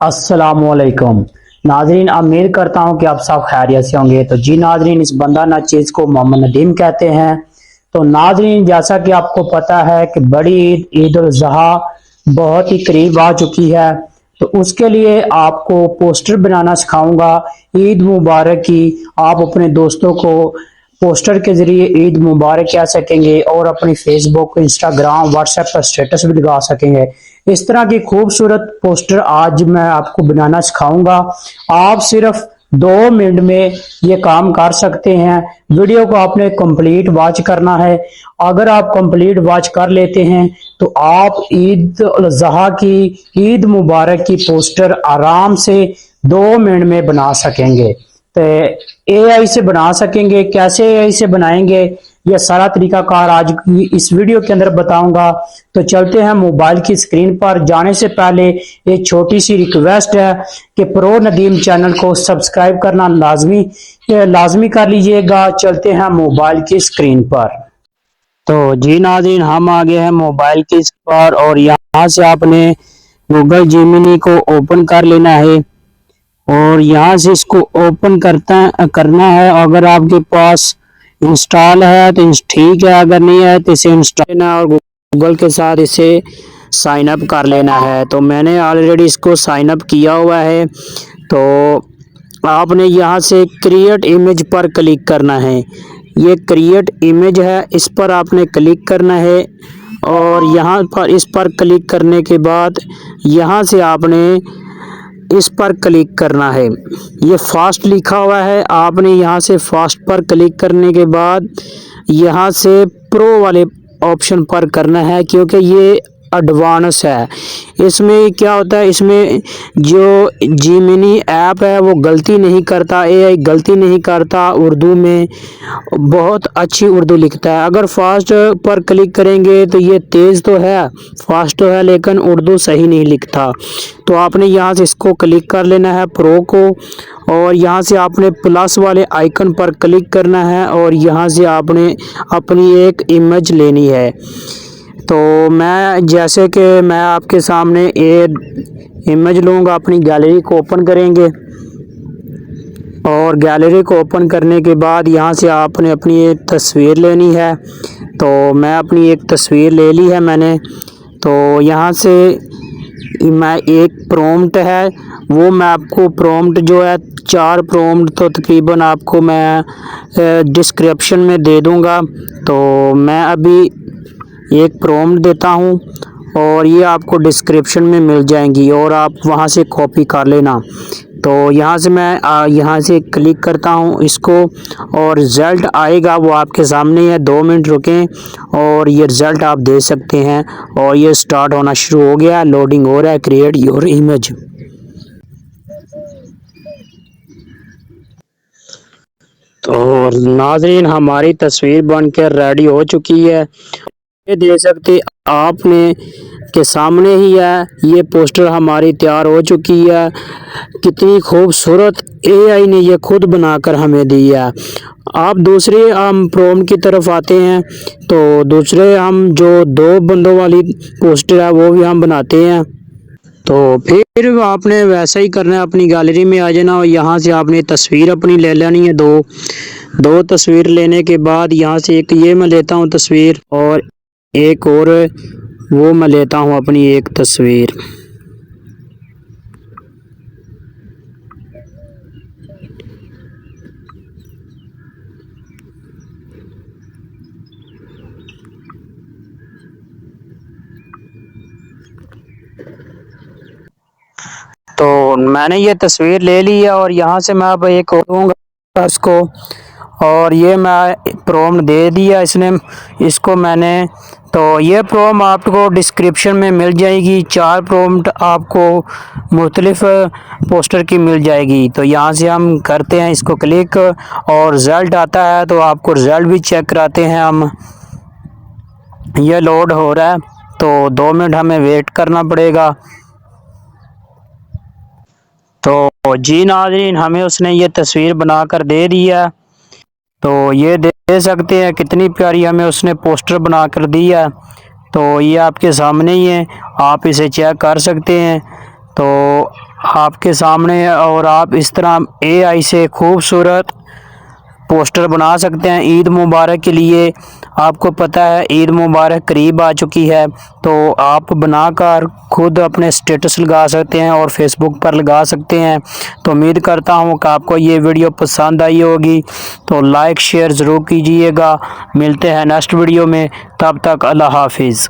अस्सलामुअलैकुम नाजरीन, उम्मीद करता हूँ कि आप सब खैरियत से होंगे। तो जी नाजरीन, इस बंदा नाचीज को मोहम्मद नदीम कहते हैं। तो नाजरीन, जैसा कि आपको पता है कि बड़ी ईद ईद उल ज़ुहा बहुत ही करीब आ चुकी है। तो उसके लिए आपको पोस्टर बनाना सिखाऊंगा ईद मुबारक की। आप अपने दोस्तों को पोस्टर के जरिए ईद मुबारक कह सकेंगे और अपनी फेसबुक, इंस्टाग्राम, व्हाट्सएप पर स्टेटस भी लगा सकेंगे। इस तरह की खूबसूरत पोस्टर आज मैं आपको बनाना सिखाऊंगा। आप सिर्फ 2 मिनट में ये काम कर सकते हैं। वीडियो को आपने कंप्लीट वॉच करना है। अगर आप कंप्लीट वॉच कर लेते हैं तो आप ईद उल ज़ुहा की ईद मुबारक की पोस्टर आराम से 2 मिनट में बना सकेंगे। तो एआई से बना सकेंगे। कैसे एआई से बनाएंगे, यह सारा तरीकाकार आज की इस वीडियो के अंदर बताऊंगा। तो चलते हैं मोबाइल की स्क्रीन पर। जाने से पहले एक छोटी सी रिक्वेस्ट है कि प्रो नदीम चैनल को सब्सक्राइब करना लाजमी कर लीजिएगा। चलते हैं मोबाइल की स्क्रीन पर। तो जी नाज़रीन, हम आ गए हैं मोबाइल की स्क्रीन पर और यहाँ से आपने गूगल जेमिनी को ओपन कर लेना है और यहाँ से इसको ओपन करना है। अगर आपके पास इंस्टॉल है तो ठीक है, अगर नहीं है तो इसे इंस्टॉल करना और गूगल के साथ इसे साइन अप कर लेना है। तो मैंने ऑलरेडी इसको साइन अप किया हुआ है। तो आपने यहाँ से क्रिएट इमेज पर क्लिक करना है। ये क्रिएट इमेज है, इस पर आपने क्लिक करना है और यहाँ पर इस पर क्लिक करने के बाद यहाँ से आपने इस पर क्लिक करना है। ये फास्ट लिखा हुआ है, आपने यहाँ से फास्ट पर क्लिक करने के बाद यहाँ से प्रो वाले ऑप्शन पर करना है, क्योंकि ये एडवांस है। इसमें क्या होता है, इसमें जो जेमिनी ऐप है वो गलती नहीं करता, एआई गलती नहीं करता, उर्दू में बहुत अच्छी उर्दू लिखता है। अगर फास्ट पर क्लिक करेंगे तो ये तेज़ तो है, फास्ट तो है, लेकिन उर्दू सही नहीं लिखता। तो आपने यहाँ से इसको क्लिक कर लेना है प्रो को और यहाँ से आपने प्लस वाले आइकन पर क्लिक करना है और यहाँ से आपने अपनी एक इमेज लेनी है। तो जैसे कि मैं आपके सामने एक इमेज लूँगा। अपनी गैलरी को ओपन करेंगे और गैलरी को ओपन करने के बाद यहाँ से आपने अपनी एक तस्वीर लेनी है। तो मैं अपनी एक तस्वीर ले ली है मैंने। तो यहाँ से मैं एक प्रॉम्प्ट है वो मैं आपको प्रॉम्प्ट जो है 4 प्रॉम्प्ट तो तकरीबन आपको मैं डिस्क्रिप्शन में दे दूँगा। तो मैं अभी एक प्रॉम्प्ट देता हूँ और ये आपको डिस्क्रिप्शन में मिल जाएंगी और आप वहाँ से कॉपी कर लेना। तो यहाँ से मैं यहाँ से क्लिक करता हूँ इसको और रिज़ल्ट आएगा वो आपके सामने है। 2 मिनट रुकें और ये रिज़ल्ट आप दे सकते हैं। और ये स्टार्ट होना शुरू हो गया, लोडिंग हो रहा है। Create your image. तो नाज़रीन, हमारी तस्वीर बनकर रेडी हो चुकी है। ये देख सकते आपने के सामने ही है, ये पोस्टर हमारी तैयार हो चुकी है। कितनी खूबसूरत एआई ने ये खुद बनाकर हमें दी है। आप दूसरे हम प्रॉम्प्ट की तरफ आते हैं। तो दूसरे हम जो 2 बंदों वाली पोस्टर है वो भी हम बनाते हैं। तो फिर आपने वैसा ही करना है, अपनी गैलरी में आ जाना और यहाँ से आपने तस्वीर अपनी ले लेनी है। दो तस्वीर लेने के बाद यहाँ से एक ये मैं लेता हूँ तस्वीर और एक और वो मैं लेता हूँ अपनी एक तस्वीर। तो मैंने ये तस्वीर ले ली है और यहाँ से मैं अब एक और दूँगा उसको और ये मैं प्रॉम्प्ट दे दिया इसको मैंने। तो ये प्रॉम्प्ट आपको डिस्क्रिप्शन में मिल जाएगी। 4 प्रॉम्प्ट आपको मुख्तलिफ पोस्टर की मिल जाएगी। तो यहाँ से हम करते हैं इसको क्लिक और रिज़ल्ट आता है तो आपको रिज़ल्ट भी चेक कराते हैं हम। ये लोड हो रहा है तो 2 मिनट हमें वेट करना पड़ेगा। तो जी नाज़रीन, हमें उसने ये तस्वीर बनाकर दे दी है। तो ये दे सकते हैं कितनी प्यारी हमें उसने पोस्टर बनाकर दी है। तो ये आपके सामने ही है, आप इसे चेक कर सकते हैं। तो आपके सामने है और आप इस तरह एआई से खूबसूरत पोस्टर बना सकते हैं ईद मुबारक के लिए। आपको पता है ईद मुबारक करीब आ चुकी है, तो आप बनाकर खुद अपने स्टेटस लगा सकते हैं और फेसबुक पर लगा सकते हैं। तो उम्मीद करता हूँ कि आपको ये वीडियो पसंद आई होगी, तो लाइक शेयर ज़रूर कीजिएगा। मिलते हैं नेक्स्ट वीडियो में, तब तक अल्लाह हाफिज़।